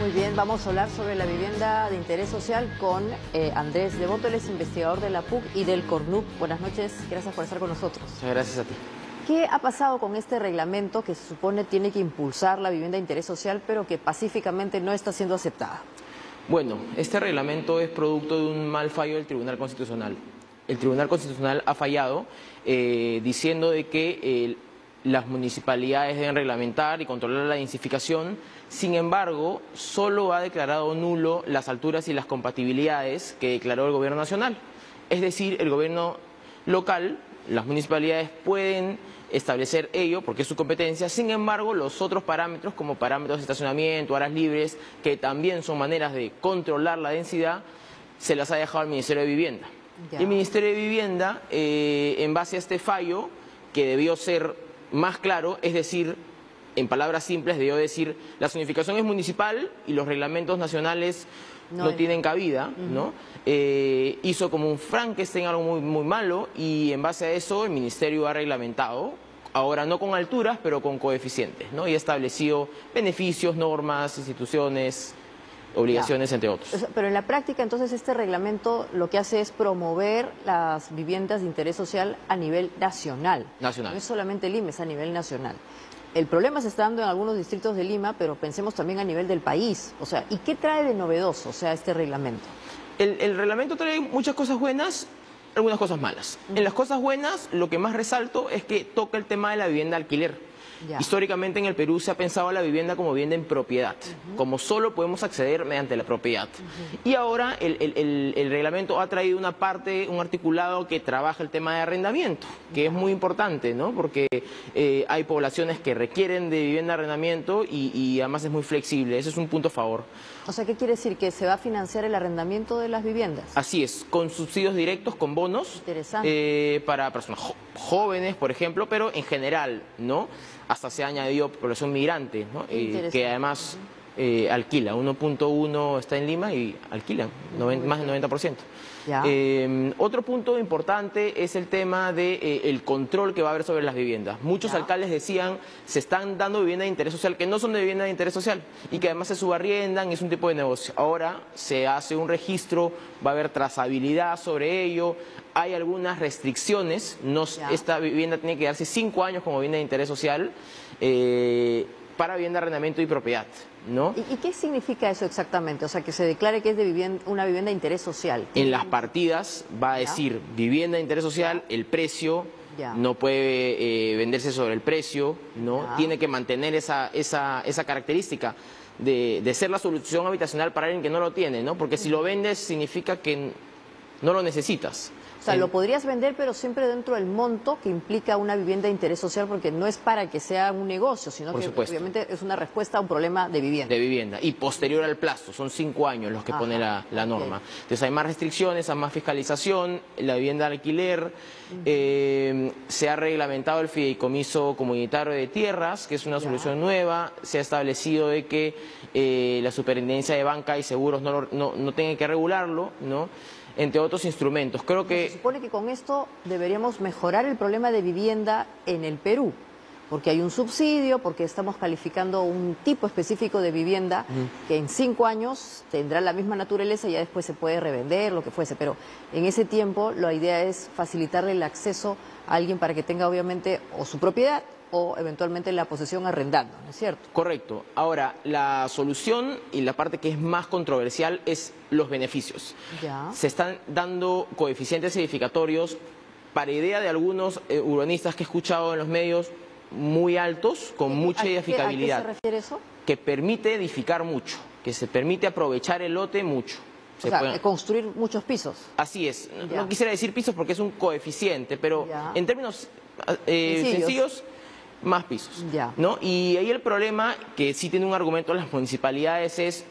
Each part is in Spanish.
Muy bien, vamos a hablar sobre la vivienda de interés social con Andrés Devoto, él es investigador de la PUC y del CORNUC. Buenas noches, gracias por estar con nosotros. Muchas gracias a ti. ¿Qué ha pasado con este reglamento que se supone tiene que impulsar la vivienda de interés social, pero que pacíficamente no está siendo aceptada? Bueno, este reglamento es producto de un mal fallo del Tribunal Constitucional. El Tribunal Constitucional ha fallado diciendo de que las municipalidades deben reglamentar y controlar la densificación. Sin embargo, solo ha declarado nulo las alturas y las compatibilidades que declaró el Gobierno Nacional. Es decir, el Gobierno local, las municipalidades pueden establecer ello porque es su competencia. Sin embargo, los otros parámetros, como parámetros de estacionamiento, áreas libres, que también son maneras de controlar la densidad, se las ha dejado al Ministerio de Vivienda. Ya. El Ministerio de Vivienda, en base a este fallo, que debió ser más claro, es decir, en palabras simples, debió decir, la zonificación es municipal y los reglamentos nacionales no tienen cabida, ¿no? Hizo como un Frankenstein, algo muy malo, y en base a eso el Ministerio ha reglamentado, ahora no con alturas, pero con coeficientes, ¿no? Y ha establecido beneficios, normas, instituciones, obligaciones, entre otros. Pero en la práctica, entonces, este reglamento lo que hace es promover las viviendas de interés social a nivel nacional. No es solamente Lima, es a nivel nacional. El problema se está dando en algunos distritos de Lima, pero pensemos también a nivel del país. O sea, ¿y qué trae de novedoso, este reglamento? El reglamento trae muchas cosas buenas, algunas cosas malas. En las cosas buenas, lo que más resalto es que toca el tema de la vivienda alquiler. Ya. Históricamente en el Perú se ha pensado la vivienda como vivienda en propiedad, como solo podemos acceder mediante la propiedad. Y ahora el reglamento ha traído una parte, un articulado que trabaja el tema de arrendamiento, que es muy importante, ¿no? Porque hay poblaciones que requieren de vivienda de arrendamiento y además es muy flexible. Ese es un punto a favor. O sea, ¿qué quiere decir? ¿Que se va a financiar el arrendamiento de las viviendas? Así es, con subsidios directos, con bonos, para personas jóvenes, por ejemplo, pero en general, ¿no? Hasta se ha añadido población migrante, ¿no? Que además alquila. 1.1 está en Lima y alquilan, más del 90%. Otro punto importante es el tema del control que va a haber sobre las viviendas. Muchos alcaldes decían, se están dando vivienda de interés social que no son de vivienda de interés social y que además se subarriendan, es un tipo de negocio. Ahora se hace un registro, va a haber trazabilidad sobre ello, hay algunas restricciones, esta vivienda tiene que darse 5 años como vivienda de interés social para vivienda de arrendamiento y propiedad, ¿no? ¿Y qué significa eso exactamente? O sea, que se declare que es de una vivienda de interés social. En las partidas va a decir vivienda de interés social, el precio, no puede venderse sobre el precio, ¿no? Tiene que mantener esa característica de ser la solución habitacional para alguien que no lo tiene, ¿no? Porque si lo vendes significa que no lo necesitas. O sea, lo podrías vender, pero siempre dentro del monto que implica una vivienda de interés social, porque no es para que sea un negocio, sino que obviamente es una respuesta a un problema de vivienda. De vivienda, y posterior al plazo, son 5 años los que pone la norma. Entonces hay más restricciones, hay más fiscalización, la vivienda de alquiler, se ha reglamentado el fideicomiso comunitario de tierras, que es una solución nueva, se ha establecido de que la superintendencia de banca y seguros no tenga que regularlo, ¿no? Entre otros instrumentos. Creo que... Se supone que con esto deberíamos mejorar el problema de vivienda en el Perú, porque hay un subsidio, porque estamos calificando un tipo específico de vivienda que en 5 años tendrá la misma naturaleza y ya después se puede revender, lo que fuese, pero en ese tiempo la idea es facilitarle el acceso a alguien para que tenga obviamente o su propiedad o eventualmente la posesión arrendando, ¿no es cierto? Correcto. Ahora, la solución y la parte que es más controversial es los beneficios. Se están dando coeficientes edificatorios, para idea de algunos urbanistas que he escuchado en los medios, muy altos, con mucha edificabilidad. ¿A qué se refiere eso? Que permite edificar mucho, que se permite aprovechar el lote mucho. O sea, construir muchos pisos. Así es. No quisiera decir pisos porque es un coeficiente, pero en términos sencillos, más pisos, ¿no? Y ahí el problema, que sí tiene un argumento las municipalidades, es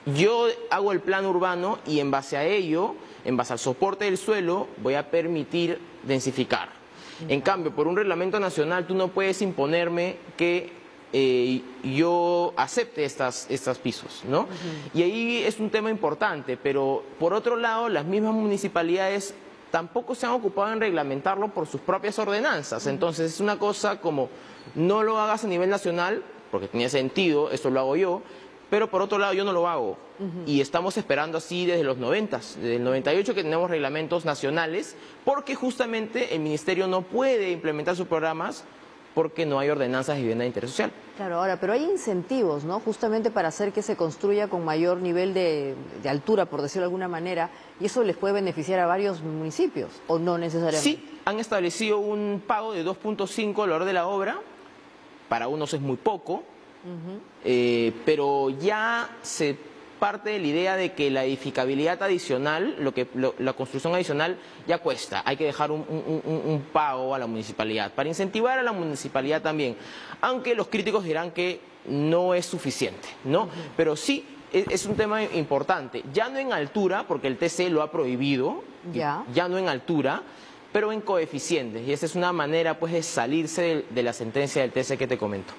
yo hago el plan urbano y en base a ello, en base al soporte del suelo, voy a permitir densificar. En cambio, por un reglamento nacional tú no puedes imponerme que yo acepte estas pisos, ¿no? Y ahí es un tema importante, pero por otro lado, las mismas municipalidades tampoco se han ocupado en reglamentarlo por sus propias ordenanzas. Entonces es una cosa como, no lo hagas a nivel nacional, porque tenía sentido, esto lo hago yo, pero por otro lado yo no lo hago. Y estamos esperando así desde los 90, desde el 98 que tenemos reglamentos nacionales, porque justamente el Ministerio no puede implementar sus programas porque no hay ordenanzas de vivienda de interés social. Claro, ahora, pero hay incentivos, ¿no? Justamente para hacer que se construya con mayor nivel de altura, por decirlo de alguna manera, y eso les puede beneficiar a varios municipios, ¿o no necesariamente? Sí, han establecido un pago de 2.5 al valor de la obra, para unos es muy poco, pero ya se parte de la idea de que la edificabilidad adicional, la construcción adicional ya cuesta. Hay que dejar un pago a la municipalidad para incentivar a la municipalidad también, aunque los críticos dirán que no es suficiente, ¿no? Pero sí es un tema importante, ya no en altura, porque el TC lo ha prohibido, ya no en altura, pero en coeficientes, y esa es una manera pues de salirse de la sentencia del TC que te comento.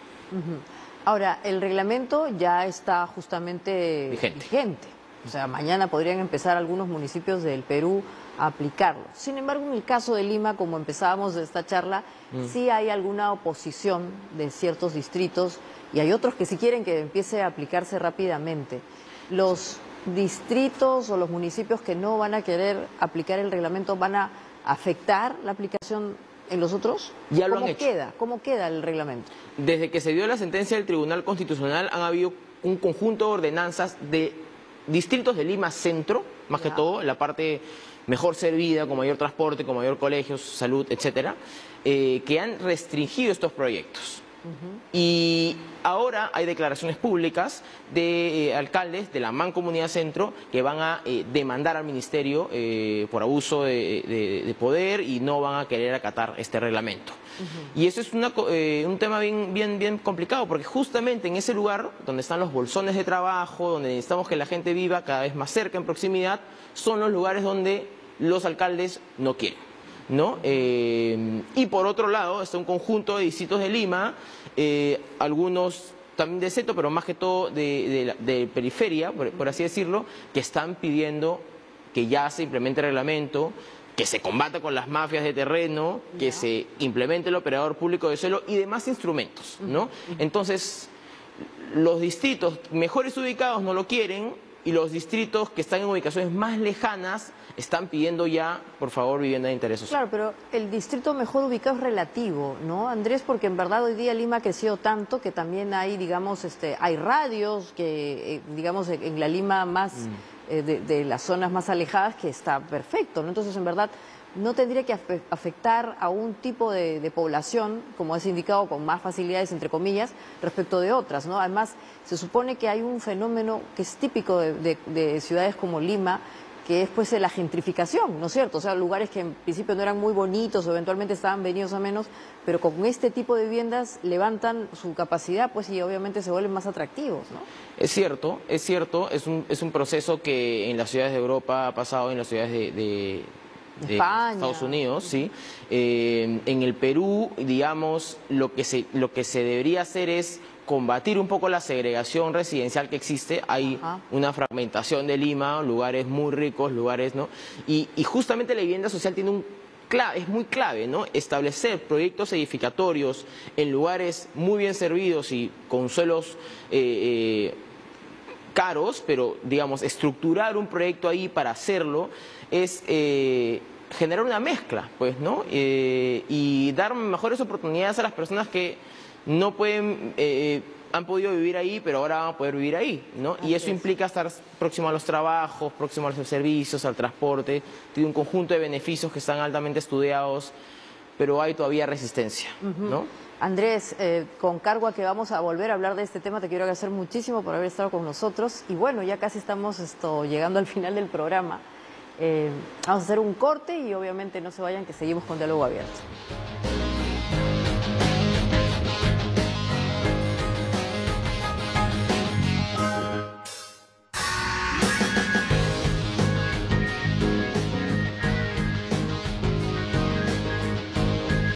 Ahora, el reglamento ya está justamente vigente. O sea, mañana podrían empezar algunos municipios del Perú a aplicarlo. Sin embargo, en el caso de Lima, como empezábamos esta charla, sí hay alguna oposición de ciertos distritos y hay otros que sí quieren que empiece a aplicarse rápidamente. Los distritos o los municipios que no van a querer aplicar el reglamento, ¿van a afectar la aplicación en los otros? Ya lo han hecho. ¿Cómo queda el reglamento? Desde que se dio la sentencia del Tribunal Constitucional han habido un conjunto de ordenanzas de distritos de Lima Centro, más que todo, la parte mejor servida, con mayor transporte, con mayor colegios, salud, etcétera, que han restringido estos proyectos. Y ahora hay declaraciones públicas de alcaldes de la Mancomunidad Centro que van a demandar al Ministerio por abuso de poder y no van a querer acatar este reglamento. Y eso es un tema bien complicado, porque justamente en ese lugar donde están los bolsones de trabajo, donde necesitamos que la gente viva cada vez más cerca, en proximidad, son los lugares donde los alcaldes no quieren, ¿no? Y por otro lado está un conjunto de distritos de Lima, algunos también de centro, pero más que todo de periferia, por así decirlo, que están pidiendo que ya se implemente el reglamento, que se combata con las mafias de terreno, que se implemente el operador público de suelo y demás instrumentos, ¿no? Entonces, los distritos mejores ubicados no lo quieren y los distritos que están en ubicaciones más lejanas están pidiendo ya, por favor, vivienda de interés social. Claro, pero el distrito mejor ubicado es relativo, ¿no, Andrés? Porque en verdad hoy día Lima ha crecido tanto que también hay, digamos, hay radios que, digamos, en la Lima más, de las zonas más alejadas, que está perfecto, ¿no? Entonces, en verdad, no tendría que afectar a un tipo de población, como es indicado, con más facilidades, entre comillas, respecto de otras, ¿no? Además, se supone que hay un fenómeno que es típico de ciudades como Lima, que es pues la gentrificación, ¿no es cierto? O sea, lugares que en principio no eran muy bonitos o eventualmente estaban venidos a menos, pero con este tipo de viviendas levantan su capacidad pues y obviamente se vuelven más atractivos, ¿no? Es cierto, es un proceso que en las ciudades de Europa ha pasado, en las ciudades de España, Estados Unidos, sí. En el Perú, digamos, lo que se debería hacer es combatir un poco la segregación residencial que existe. Hay una fragmentación de Lima, lugares muy ricos, lugares, ¿no? Y justamente la vivienda social tiene es muy clave, ¿no? Establecer proyectos edificatorios en lugares muy bien servidos y con suelos caros, pero digamos, estructurar un proyecto ahí para hacerlo es generar una mezcla, pues, ¿no? Y dar mejores oportunidades a las personas que no pueden, han podido vivir ahí, pero ahora van a poder vivir ahí, ¿no? Y eso implica estar próximo a los trabajos, próximo a los servicios, al transporte, tiene un conjunto de beneficios que están altamente estudiados, pero hay todavía resistencia, ¿no? Andrés, con cargo a que vamos a volver a hablar de este tema, te quiero agradecer muchísimo por haber estado con nosotros. Y bueno, ya casi estamos llegando al final del programa. Vamos a hacer un corte y obviamente no se vayan, que seguimos con Diálogo Abierto.